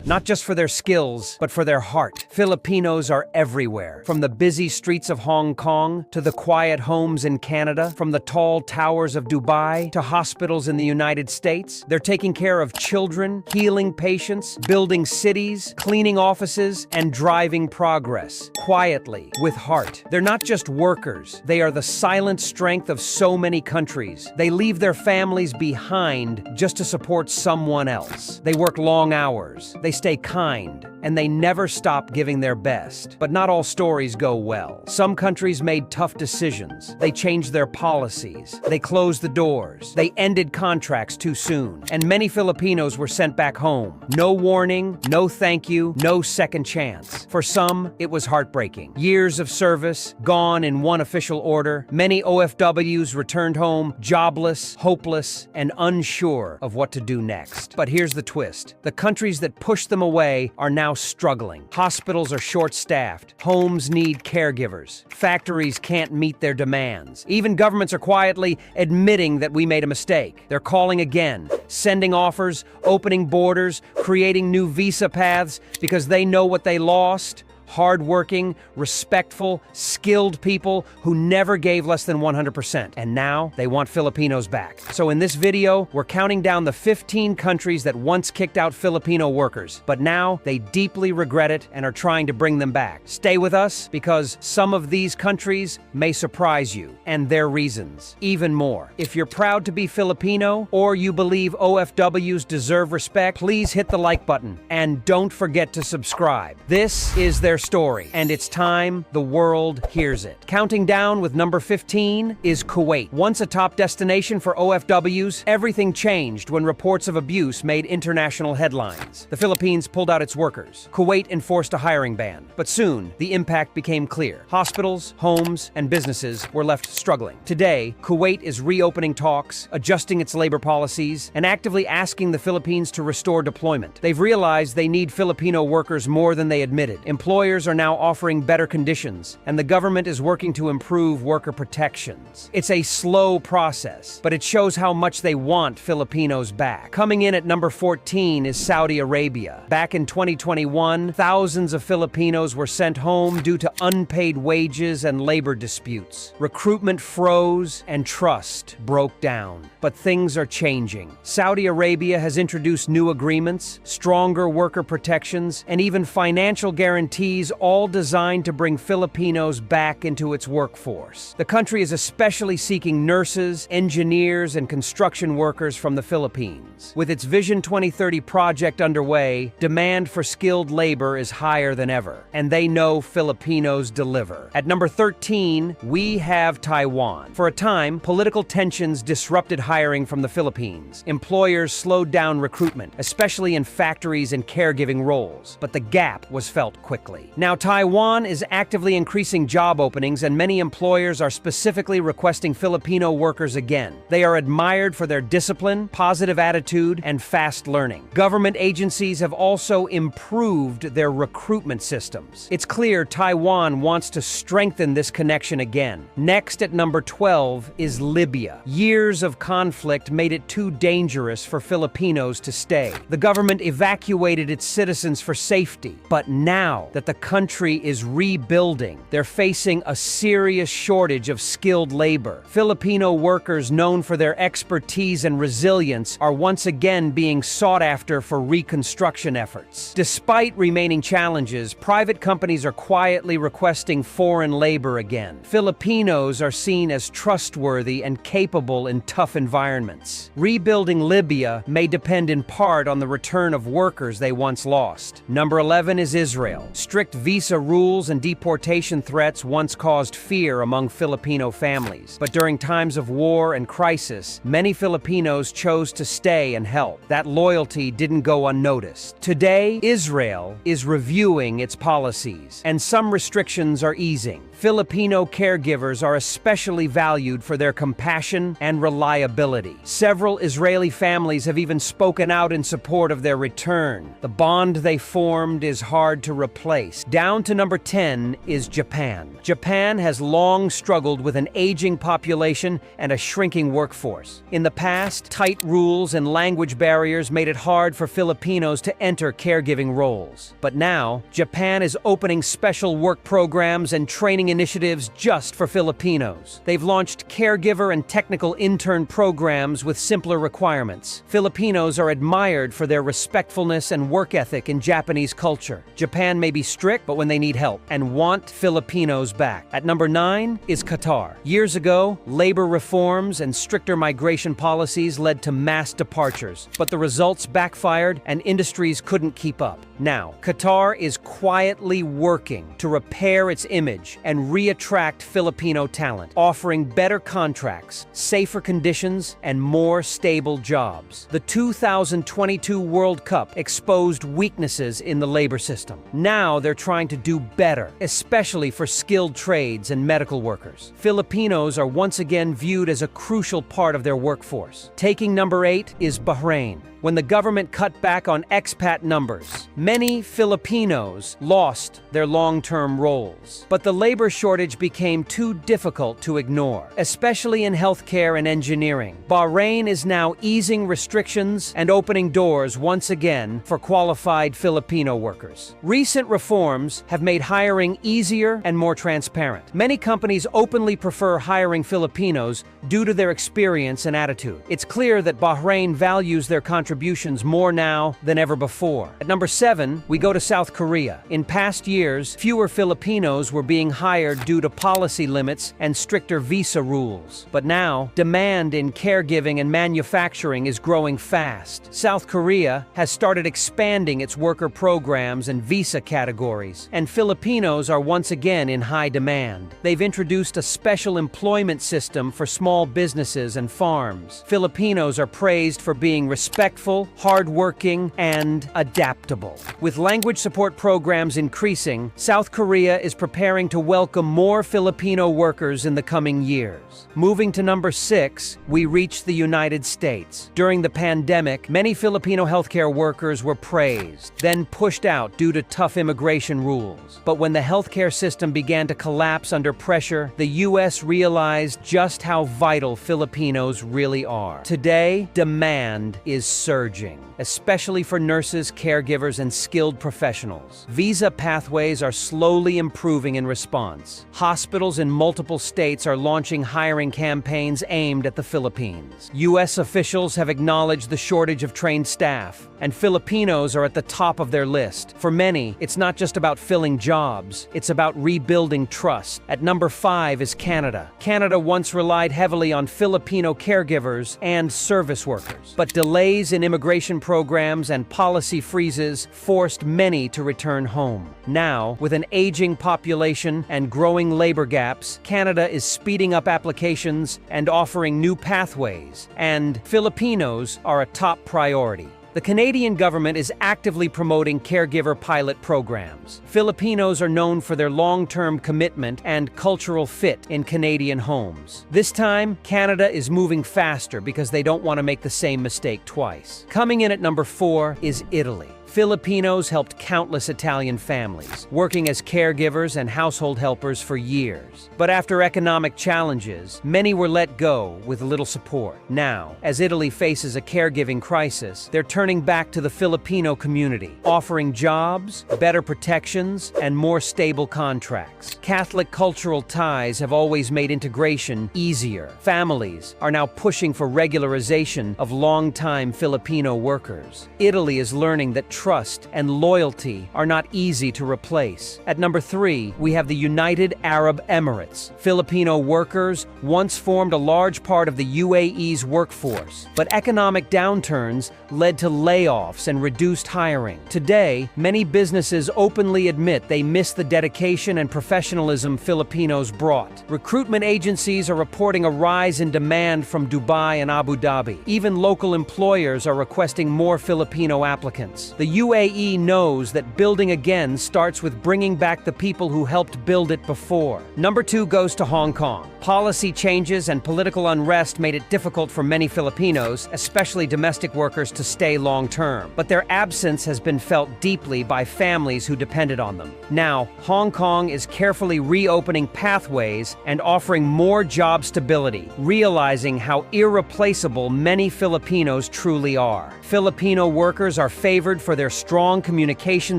Not just for their skills, but for their heart. Filipinos are everywhere. From the busy streets of Hong Kong, to the quiet homes in Canada, from the tall towers of Dubai, to hospitals in the United States. They're taking care of children, healing patients, building cities, cleaning offices, and driving progress. Quietly, with heart. They're not just workers. They are the silent strength of so many countries. They leave their families behind just to support someone else. They work long hours. They stay kind, and they never stop giving their best. But not all stories go well. Some countries made tough decisions. They changed their policies. They closed the doors. They ended contracts too soon. And many Filipinos were sent back home. No warning, no thank you, no second chance. For some, it was heartbreaking. Years of service, gone in one official order. Many OFWs returned home, jobless, hopeless, and unsure of what to do next. But here's the twist. The countries that pushed them away are now struggling. Hospitals are short-staffed. Homes need caregivers. Factories can't meet their demands. Even governments are quietly admitting that we made a mistake. They're calling again, sending offers, opening borders, creating new visa paths because they know what they lost. Hardworking, respectful, skilled people who never gave less than 100%. And now they want Filipinos back. So in this video, we're counting down the 15 countries that once kicked out Filipino workers, but now they deeply regret it and are trying to bring them back. Stay with us because some of these countries may surprise you, and their reasons even more. If you're proud to be Filipino or you believe OFWs deserve respect, please hit the like button and don't forget to subscribe. This is their story, and it's time the world hears it. Counting down with number 15 is Kuwait. Once a top destination for OFWs, everything changed when reports of abuse made international headlines. The Philippines pulled out its workers. Kuwait enforced a hiring ban. But soon, the impact became clear. Hospitals, homes, and businesses were left struggling. Today, Kuwait is reopening talks, adjusting its labor policies, and actively asking the Philippines to restore deployment. They've realized they need Filipino workers more than they admitted. Employers are now offering better conditions, and the government is working to improve worker protections. It's a slow process, but it shows how much they want Filipinos back. Coming in at number 14 is Saudi Arabia. Back in 2021, thousands of Filipinos were sent home due to unpaid wages and labor disputes. Recruitment froze and trust broke down. But things are changing. Saudi Arabia has introduced new agreements, stronger worker protections, and even financial guarantees, all designed to bring Filipinos back into its workforce. The country is especially seeking nurses, engineers, and construction workers from the Philippines. With its Vision 2030 project underway, demand for skilled labor is higher than ever, and they know Filipinos deliver. At number 13, we have Taiwan. For a time, political tensions disrupted hiring from the Philippines. Employers slowed down recruitment, especially in factories and caregiving roles, but the gap was felt quickly. Now, Taiwan is actively increasing job openings, and many employers are specifically requesting Filipino workers again. They are admired for their discipline, positive attitude, and fast learning. Government agencies have also improved their recruitment systems. It's clear Taiwan wants to strengthen this connection again. Next at number 12 is Libya. Years of conflict made it too dangerous for Filipinos to stay. The government evacuated its citizens for safety, but now that the country is rebuilding, they're facing a serious shortage of skilled labor. Filipino workers known for their expertise and resilience are once again being sought after for reconstruction efforts. Despite remaining challenges, private companies are quietly requesting foreign labor again. Filipinos are seen as trustworthy and capable in tough environments. Rebuilding Libya may depend in part on the return of workers they once lost. Number 11 is Israel. Strict visa rules and deportation threats once caused fear among Filipino families. But during times of war and crisis, many Filipinos chose to stay and help. That loyalty didn't go unnoticed. Today, Israel is reviewing its policies, and some restrictions are easing. Filipino caregivers are especially valued for their compassion and reliability. Several Israeli families have even spoken out in support of their return. The bond they formed is hard to replace. place. Down to number 10 is Japan. Japan has long struggled with an aging population and a shrinking workforce. In the past, tight rules and language barriers made it hard for Filipinos to enter caregiving roles. But now, Japan is opening special work programs and training initiatives just for Filipinos. They've launched caregiver and technical intern programs with simpler requirements. Filipinos are admired for their respectfulness and work ethic in Japanese culture. Japan may be strict, but when they need help, and want Filipinos back. At number 9 is Qatar. Years ago, labor reforms and stricter migration policies led to mass departures, but the results backfired and industries couldn't keep up. Now, Qatar is quietly working to repair its image and re-attract Filipino talent, offering better contracts, safer conditions, and more stable jobs. The 2022 World Cup exposed weaknesses in the labor system. Now they're trying to do better, especially for skilled trades and medical workers. Filipinos are once again viewed as a crucial part of their workforce. Taking number 8 is Bahrain. When the government cut back on expat numbers, many Filipinos lost their long-term roles. But the labor shortage became too difficult to ignore, especially in healthcare and engineering. Bahrain is now easing restrictions and opening doors once again for qualified Filipino workers. Recent reforms have made hiring easier and more transparent. Many companies openly prefer hiring Filipinos due to their experience and attitude. It's clear that Bahrain values their contributions more now than ever before. At number 7, we go to South Korea. In past years, fewer Filipinos were being hired due to policy limits and stricter visa rules. But now, demand in caregiving and manufacturing is growing fast. South Korea has started expanding its worker programs and visa categories, and Filipinos are once again in high demand. They've introduced a special employment system for small businesses and farms. Filipinos are praised for being respectful, hardworking, and adaptable. With language support programs increasing, South Korea is preparing to welcome more Filipino workers in the coming years. Moving to number 6, we reach the United States. During the pandemic, many Filipino healthcare workers were praised, then pushed out due to tough immigration rules. But when the healthcare system began to collapse under pressure, the U.S. realized just how vital Filipinos really are. Today, demand is surging, especially for nurses, caregivers, and skilled professionals. Visa pathways are slowly improving in response. Hospitals in multiple states are launching hiring campaigns aimed at the Philippines. U.S. officials have acknowledged the shortage of trained staff, and Filipinos are at the top of their list. For many, it's not just about filling jobs, it's about rebuilding trust. At number 5 is Canada. Canada once relied heavily on Filipino caregivers and service workers, but delays in immigration programs and policy freezes forced many to return home. Now, with an aging population and growing labor gaps, Canada is speeding up applications and offering new pathways, and Filipinos are a top priority. The Canadian government is actively promoting caregiver pilot programs. Filipinos are known for their long-term commitment and cultural fit in Canadian homes. This time, Canada is moving faster because they don't want to make the same mistake twice. Coming in at number 4 is Italy. Filipinos helped countless Italian families, working as caregivers and household helpers for years. But after economic challenges, many were let go with little support. Now, as Italy faces a caregiving crisis, they're turning back to the Filipino community, offering jobs, better protections, and more stable contracts. Catholic cultural ties have always made integration easier. Families are now pushing for regularization of long-time Filipino workers. Italy is learning that trust and loyalty are not easy to replace. At number 3, we have the United Arab Emirates. Filipino workers once formed a large part of the UAE's workforce, but economic downturns led to layoffs and reduced hiring. Today, many businesses openly admit they miss the dedication and professionalism Filipinos brought. Recruitment agencies are reporting a rise in demand from Dubai and Abu Dhabi. Even local employers are requesting more Filipino applicants. The The UAE knows that building again starts with bringing back the people who helped build it before. Number 2 goes to Hong Kong. Policy changes and political unrest made it difficult for many Filipinos, especially domestic workers, to stay long-term. But their absence has been felt deeply by families who depended on them. Now, Hong Kong is carefully reopening pathways and offering more job stability, realizing how irreplaceable many Filipinos truly are. Filipino workers are favored for their strong communication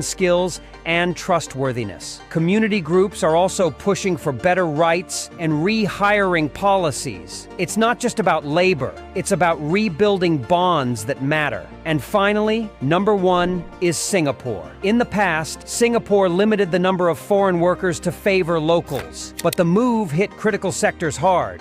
skills and trustworthiness. Community groups are also pushing for better rights and rehiring policies. It's not just about labor, it's about rebuilding bonds that matter. And finally, number 1 is Singapore. In the past, Singapore limited the number of foreign workers to favor locals, but the move hit critical sectors hard.